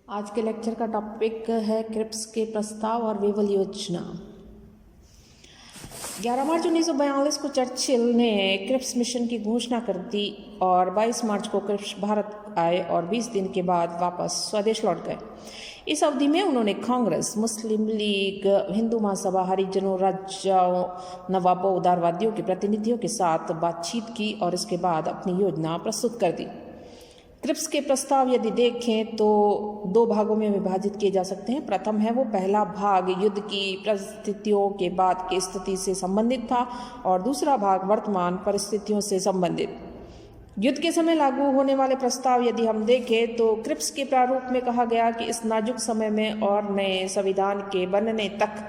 आज के लेक्चर का टॉपिक है क्रिप्स के प्रस्ताव और वेवल योजना। 11 मार्च 1942 को चर्चिल ने क्रिप्स मिशन की घोषणा कर दी और 22 मार्च को क्रिप्स भारत आए और 20 दिन के बाद वापस स्वदेश लौट गए। इस अवधि में उन्होंने कांग्रेस, मुस्लिम लीग, हिंदू महासभा, हरिजनों, राजाओं, नवाबों, उदारवादियों के प्रतिनिधियों के साथ बातचीत की और इसके बाद अपनी योजना प्रस्तुत कर दी। क्रिप्स के प्रस्ताव यदि देखें तो दो भागों में विभाजित किए जा सकते हैं। प्रथम है वो पहला भाग युद्ध की परिस्थितियों के बाद की स्थिति से संबंधित था और दूसरा भाग वर्तमान परिस्थितियों से संबंधित। युद्ध के समय लागू होने वाले प्रस्ताव यदि हम देखें तो क्रिप्स के प्रारूप में कहा गया कि इस नाजुक समय में और नए संविधान के बनने तक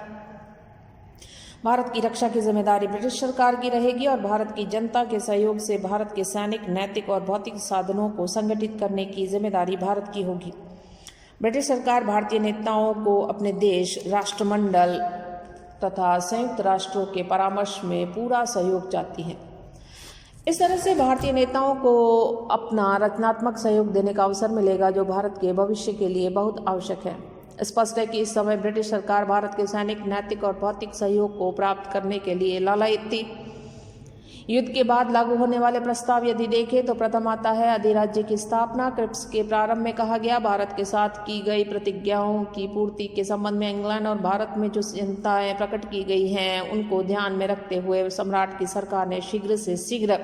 भारत की रक्षा की जिम्मेदारी ब्रिटिश सरकार की रहेगी और भारत की जनता के सहयोग से भारत के सैनिक, नैतिक और भौतिक साधनों को संगठित करने की जिम्मेदारी भारत की होगी। ब्रिटिश सरकार भारतीय नेताओं को अपने देश, राष्ट्रमंडल तथा संयुक्त राष्ट्रों के परामर्श में पूरा सहयोग चाहती है। इस तरह से भारतीय नेताओं को अपना रचनात्मक सहयोग देने का अवसर मिलेगा जो भारत के भविष्य के लिए बहुत आवश्यक है। स्पष्ट है कि इस समय ब्रिटिश सरकार भारत के सैनिक, नैतिक और भौतिक सहयोग को प्राप्त करने के लिए लालायित थी। युद्ध के बाद लागू होने वाले प्रस्ताव यदि देखें तो प्रथम आता है अधिराज्य की स्थापना। क्रिप्स के प्रारंभ में कहा गया भारत के साथ की गई प्रतिज्ञाओं की पूर्ति के संबंध में इंग्लैंड और भारत में जो चिंताएं प्रकट की गई हैं उनको ध्यान में रखते हुए सम्राट की सरकार ने शीघ्र से शीघ्र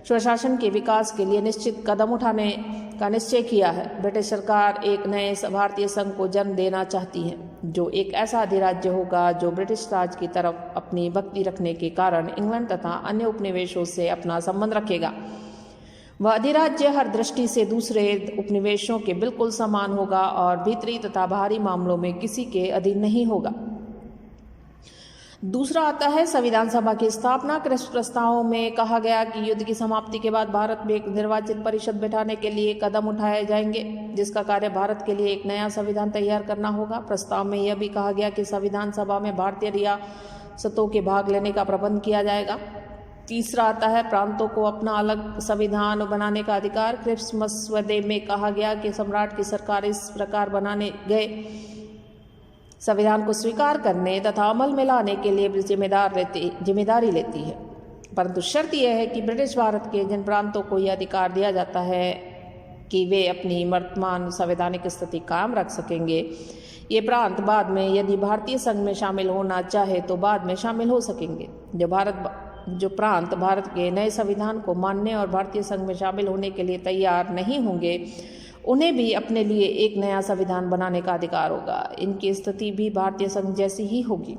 स्वशासन के विकास के लिए निश्चित कदम उठाने का निश्चय किया है। ब्रिटिश सरकार एक नए भारतीय संघ को जन्म देना चाहती है जो एक ऐसा अधिराज्य होगा जो ब्रिटिश राज की तरफ अपनी भक्ति रखने के कारण इंग्लैंड तथा अन्य उपनिवेशों से अपना संबंध रखेगा। वह अधिराज्य हर दृष्टि से दूसरे उपनिवेशों के बिल्कुल समान होगा और भीतरी तथा बाहरी मामलों में किसी के अधीन नहीं होगा। दूसरा आता है संविधान सभा की स्थापना। क्रिप्स प्रस्तावों में कहा गया कि युद्ध की समाप्ति के बाद भारत में एक निर्वाचित परिषद बैठाने के लिए कदम उठाए जाएंगे जिसका कार्य भारत के लिए एक नया संविधान तैयार करना होगा। प्रस्ताव में यह भी कहा गया कि संविधान सभा में भारतीय रियासतों के भाग लेने का प्रबंध किया जाएगा। तीसरा आता है प्रांतों को अपना अलग संविधान बनाने का अधिकार। क्रिप्स मसवदे में कहा गया कि सम्राट की सरकार इस प्रकार बनाने गए संविधान को स्वीकार करने तथा अमल में लाने के लिए जिम्मेदारी लेती है, परंतु शर्त यह है कि ब्रिटिश भारत के जिन प्रांतों को यह अधिकार दिया जाता है कि वे अपनी वर्तमान संवैधानिक स्थिति कायम रख सकेंगे, ये प्रांत बाद में यदि भारतीय संघ में शामिल होना चाहे तो बाद में शामिल हो सकेंगे। जो प्रांत भारत के नए संविधान को मानने और भारतीय संघ में शामिल होने के लिए तैयार नहीं होंगे उन्हें भी अपने लिए एक नया संविधान बनाने का अधिकार होगा। इनकी स्थिति भी भारतीय संघ जैसी ही होगी।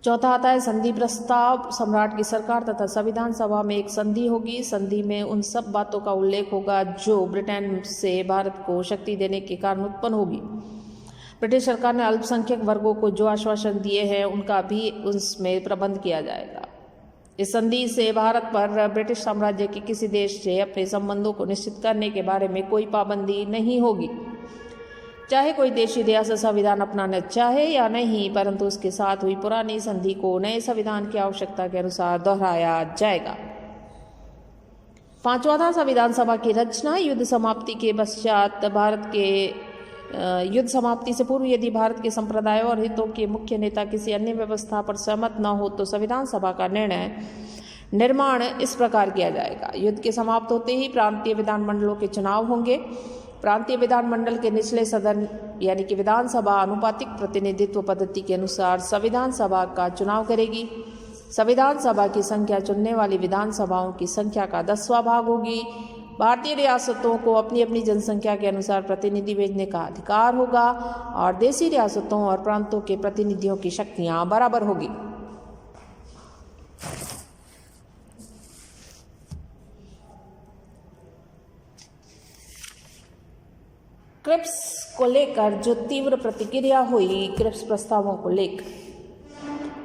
चौथा आता है संधि प्रस्ताव। सम्राट की सरकार तथा संविधान सभा में एक संधि होगी। संधि में उन सब बातों का उल्लेख होगा जो ब्रिटेन से भारत को शक्ति देने के कारण उत्पन्न होगी। ब्रिटिश सरकार ने अल्पसंख्यक वर्गों को जो आश्वासन दिए हैं उनका भी उसमें प्रबंध किया जाएगा। इस संधि से भारत पर ब्रिटिश साम्राज्य के किसी देश से अपने संबंधों को निश्चित करने के बारे में कोई पाबंदी नहीं होगी, चाहे कोई देशी रियासत संविधान अपनाना चाहे या नहीं, परंतु उसके साथ हुई पुरानी संधि को नए संविधान की आवश्यकता के अनुसार दोहराया जाएगा। पांचवा था संविधान सभा की रचना। युद्ध समाप्ति के पश्चात युद्ध समाप्ति से पूर्व यदि भारत के संप्रदायों और हितों के मुख्य नेता किसी अन्य व्यवस्था पर सहमत न हो तो संविधान सभा का निर्माण इस प्रकार किया जाएगा। युद्ध के समाप्त होते ही प्रांतीय विधानमंडलों के चुनाव होंगे। प्रांतीय विधानमंडल के निचले सदन यानी कि विधानसभा आनुपातिक प्रतिनिधित्व पद्धति के अनुसार संविधान सभा का चुनाव करेगी। संविधान सभा की संख्या चुनने वाली विधानसभाओं की संख्या का 10वां भाग होगी। भारतीय रियासतों को अपनी अपनी जनसंख्या के अनुसार प्रतिनिधि भेजने का अधिकार होगा और देशी रियासतों और प्रांतों के प्रतिनिधियों की शक्तियां बराबर होगी। क्रिप्स को लेकर जो तीव्र प्रतिक्रिया हुई क्रिप्स प्रस्तावों को लेकर,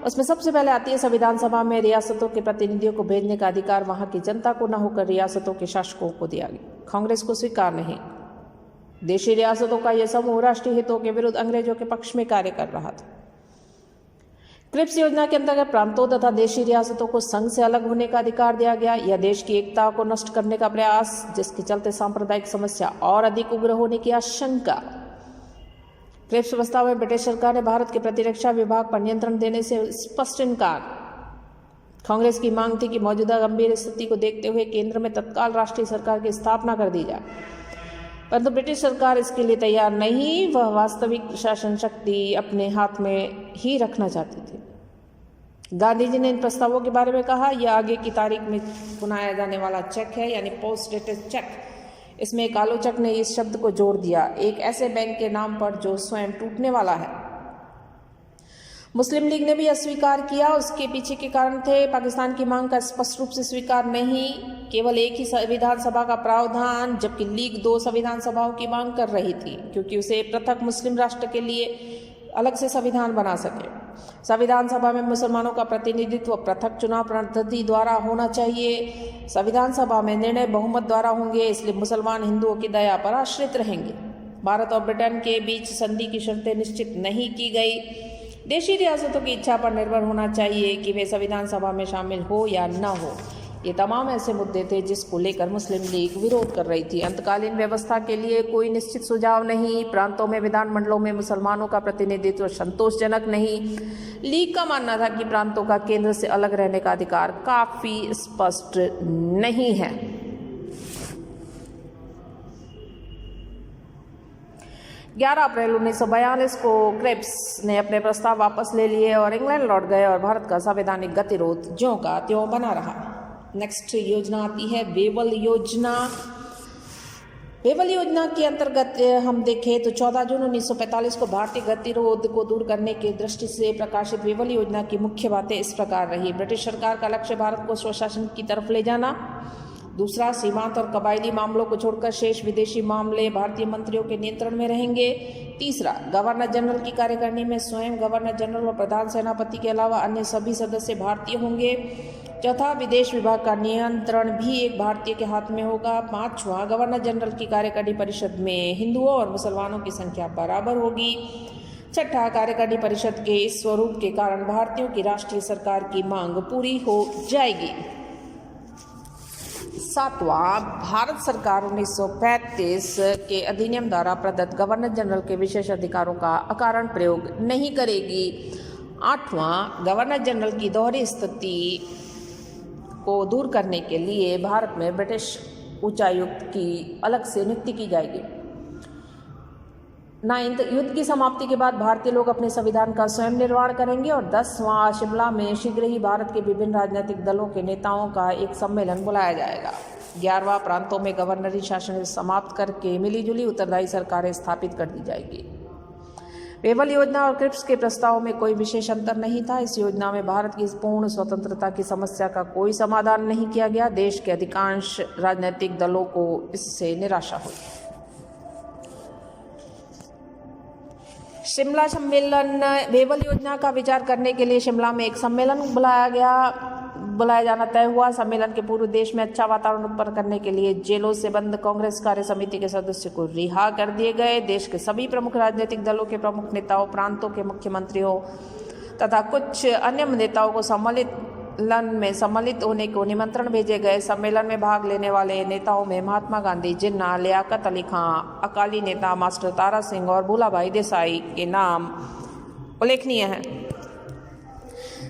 उसमें सबसे पहले आती है संविधान सभा में रियासतों के प्रतिनिधियों को भेजने का अधिकार वहां की जनता को न होकर रियासतों के शासकों को दिया गया। कांग्रेस को स्वीकार नहीं। देशी रियासतों का यह समूह राष्ट्रीय हितों के विरुद्ध अंग्रेजों के पक्ष में कार्य कर रहा था। क्रिप्स योजना के अंतर्गत प्रांतों तथा देशी रियासतों को संघ से अलग होने का अधिकार दिया गया। यह देश की एकता को नष्ट करने का प्रयास, जिसके चलते सांप्रदायिक समस्या और अधिक उग्र होने की आशंका। क्रिप्स प्रस्ताव में ब्रिटिश सरकार ने भारत के प्रतिरक्षा विभाग पर नियंत्रण देने से स्पष्ट इनकार। कांग्रेस की मांग थी कि मौजूदा गंभीर स्थिति को देखते हुए केंद्र में तत्काल राष्ट्रीय सरकार की स्थापना कर दी जाए, परंतु ब्रिटिश सरकार इसके लिए तैयार नहीं। वह वास्तविक शासन शक्ति अपने हाथ में ही रखना चाहती थी। गांधी जी ने इन प्रस्तावों के बारे में कहा, यह आगे की तारीख में पुनाया जाने वाला चेक है, यानी पोस्ट डेटेड चेक। इसमें एक आलोचक ने इस शब्द को जोड़ दिया, एक ऐसे बैंक के नाम पर जो स्वयं टूटने वाला है। मुस्लिम लीग ने भी अस्वीकार किया। उसके पीछे के कारण थे पाकिस्तान की मांग का स्पष्ट रूप से स्वीकार नहीं, केवल एक ही संविधान सभा का प्रावधान, जबकि लीग 2 संविधान सभाओं की मांग कर रही थी, क्योंकि उसे पृथक मुस्लिम राष्ट्र के लिए अलग से संविधान बना सके। संविधान सभा में मुसलमानों का प्रतिनिधित्व पृथक चुनाव पद्धति द्वारा होना चाहिए। संविधान सभा में निर्णय बहुमत द्वारा होंगे, इसलिए मुसलमान हिंदुओं की दया पर आश्रित रहेंगे। भारत और ब्रिटेन के बीच संधि की शर्तें निश्चित नहीं की गई। देशी रियासतों की इच्छा पर निर्भर होना चाहिए कि वे संविधान सभा में शामिल हो या न हो। ये तमाम ऐसे मुद्दे थे जिसको लेकर मुस्लिम लीग विरोध कर रही थी। अंतकालीन व्यवस्था के लिए कोई निश्चित सुझाव नहीं। प्रांतों में विधानमंडलों में मुसलमानों का प्रतिनिधित्व संतोषजनक नहीं। लीग का मानना था कि प्रांतों का केंद्र से अलग रहने का अधिकार काफी स्पष्ट नहीं है। अप्रैल 1942 को क्रिप्स ने अपने प्रस्ताव वापस ले लिए और इंग्लैंड लौट गए और भारत का संवैधानिक गतिरोध ज्यों का त्यों बना रहा। नेक्स्ट योजना आती है वेवल योजना। वेवल योजना के अंतर्गत हम देखें तो 14 जून 1945 को भारतीय गतिरोध को दूर करने की दृष्टि से प्रकाशित वेवल योजना की मुख्य बातें इस प्रकार रही। ब्रिटिश सरकार का लक्ष्य भारत को स्वशासन की तरफ ले जाना। दूसरा, सीमांत और कबायली मामलों को छोड़कर शेष विदेशी मामले भारतीय मंत्रियों के नियंत्रण में रहेंगे। तीसरा, गवर्नर जनरल की कार्यकारिणी में स्वयं गवर्नर जनरल और प्रधान सेनापति के अलावा अन्य सभी सदस्य भारतीय होंगे। चौथा, विदेश विभाग का नियंत्रण भी एक भारतीय के हाथ में होगा। पांचवा, गवर्नर जनरल की कार्यकारिणी परिषद में हिंदुओं और मुसलमानों की संख्या बराबर होगी। छठा, कार्यकारिणी परिषद के इस स्वरूप के कारण भारतीयों की राष्ट्रीय सरकार की मांग पूरी हो जाएगी। सातवां, भारत सरकार 1935 के अधिनियम द्वारा प्रदत्त गवर्नर जनरल के विशेष अधिकारों का अकारण प्रयोग नहीं करेगी। आठवां, गवर्नर जनरल की दोहरी स्थिति को दूर करने के लिए भारत में ब्रिटिश उच्चायुक्त की अलग से नियुक्ति की जाएगी। 9th, युद्ध की समाप्ति के बाद भारतीय लोग अपने संविधान का स्वयं निर्माण करेंगे। और 10वां, शिमला में शीघ्र ही भारत के विभिन्न राजनीतिक दलों के नेताओं का एक सम्मेलन बुलाया जाएगा। 11वां, प्रांतों में गवर्नरी शासन समाप्त करके मिलीजुली उत्तरदायी सरकारें स्थापित कर दी जाएगी। वेवल योजना और क्रिप्स के प्रस्ताव में कोई विशेष अंतर नहीं था। इस योजना में भारत की पूर्ण स्वतंत्रता की समस्या का कोई समाधान नहीं किया गया। देश के अधिकांश राजनीतिक दलों को इससे निराशा हुई। शिमला सम्मेलन। वेवल योजना का विचार करने के लिए शिमला में एक सम्मेलन बुलाया जाना तय हुआ। सम्मेलन के पूर्व देश में अच्छा वातावरण उत्पन्न करने के लिए जेलों से बंद कांग्रेस कार्य समिति के सदस्यों को रिहा कर दिए गए। देश के सभी प्रमुख राजनीतिक दलों के प्रमुख नेताओं, प्रांतों के मुख्यमंत्रियों तथा कुछ अन्य नेताओं को सम्मेलन में सम्मिलित होने को निमंत्रण भेजे गए। सम्मेलन में भाग लेने वाले नेताओं में महात्मा गांधी, जिन्ना, लियाकत अली खां, अकाली नेता मास्टर तारा सिंह और भूलाभाई देसाई के नाम उल्लेखनीय हैं।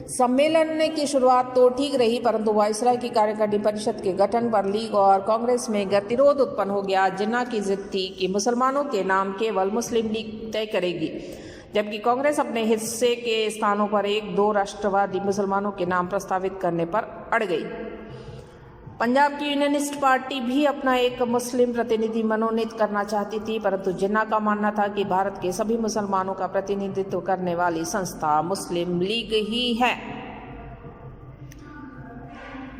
सम्मेलन की शुरुआत तो ठीक रही, परंतु वायसराय की कार्यकारिणी परिषद के गठन पर लीग और कांग्रेस में गतिरोध उत्पन्न हो गया। जिन्ना की जिद थी कि मुसलमानों के नाम केवल मुस्लिम लीग तय करेगी, जबकि कांग्रेस अपने हिस्से के स्थानों पर 1-2 राष्ट्रवादी मुसलमानों के नाम प्रस्तावित करने पर अड़ गई। पंजाब की यूनियनिस्ट पार्टी भी अपना एक मुस्लिम प्रतिनिधि मनोनीत करना चाहती थी, परंतु जिन्ना का मानना था कि भारत के सभी मुसलमानों का प्रतिनिधित्व करने वाली संस्था मुस्लिम लीग ही है।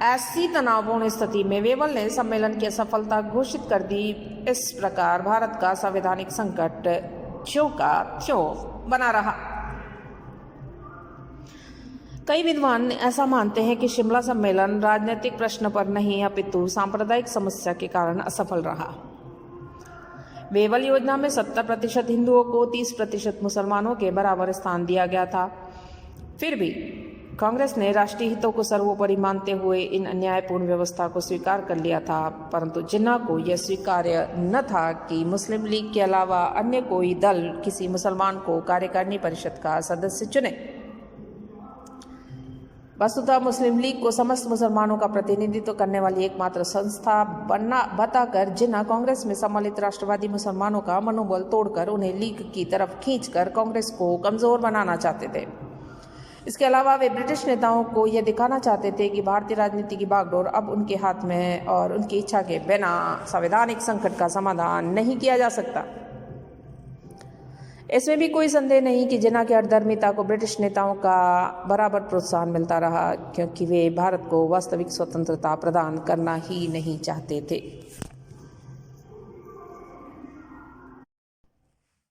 ऐसी तनावपूर्ण स्थिति में वेवल ने सम्मेलन की असफलता घोषित कर दी। इस प्रकार भारत का संवैधानिक संकट ज्यों का त्यों बना रहा। कई विद्वान ऐसा मानते हैं कि शिमला सम्मेलन राजनीतिक प्रश्न पर नहीं अपितु सांप्रदायिक समस्या के कारण असफल रहा। वेवल योजना में 70% हिंदुओं को 30% मुसलमानों के बराबर स्थान दिया गया था। फिर भी कांग्रेस ने राष्ट्रीय हितों को सर्वोपरि मानते हुए इन अन्यायपूर्ण व्यवस्था को स्वीकार कर लिया था, परंतु जिन्ना को यह स्वीकार्य न था कि मुस्लिम लीग के अलावा अन्य कोई दल किसी मुसलमान को कार्यकारिणी परिषद का सदस्य चुने। वस्तुतः मुस्लिम लीग को समस्त मुसलमानों का प्रतिनिधित्व करने वाली एकमात्र संस्था बताकर जिन्ना कांग्रेस में सम्मिलित राष्ट्रवादी मुसलमानों का मनोबल तोड़कर उन्हें लीग की तरफ खींचकर कांग्रेस को कमजोर बनाना चाहते थे। इसके अलावा वे ब्रिटिश नेताओं को यह दिखाना चाहते थे कि भारतीय राजनीति की बागडोर अब उनके हाथ में है और उनकी इच्छा के बिना संवैधानिक संकट का समाधान नहीं किया जा सकता। इसमें भी कोई संदेह नहीं कि जिन्ना की हठधर्मिता को ब्रिटिश नेताओं का बराबर प्रोत्साहन मिलता रहा, क्योंकि वे भारत को वास्तविक स्वतंत्रता प्रदान करना ही नहीं चाहते थे।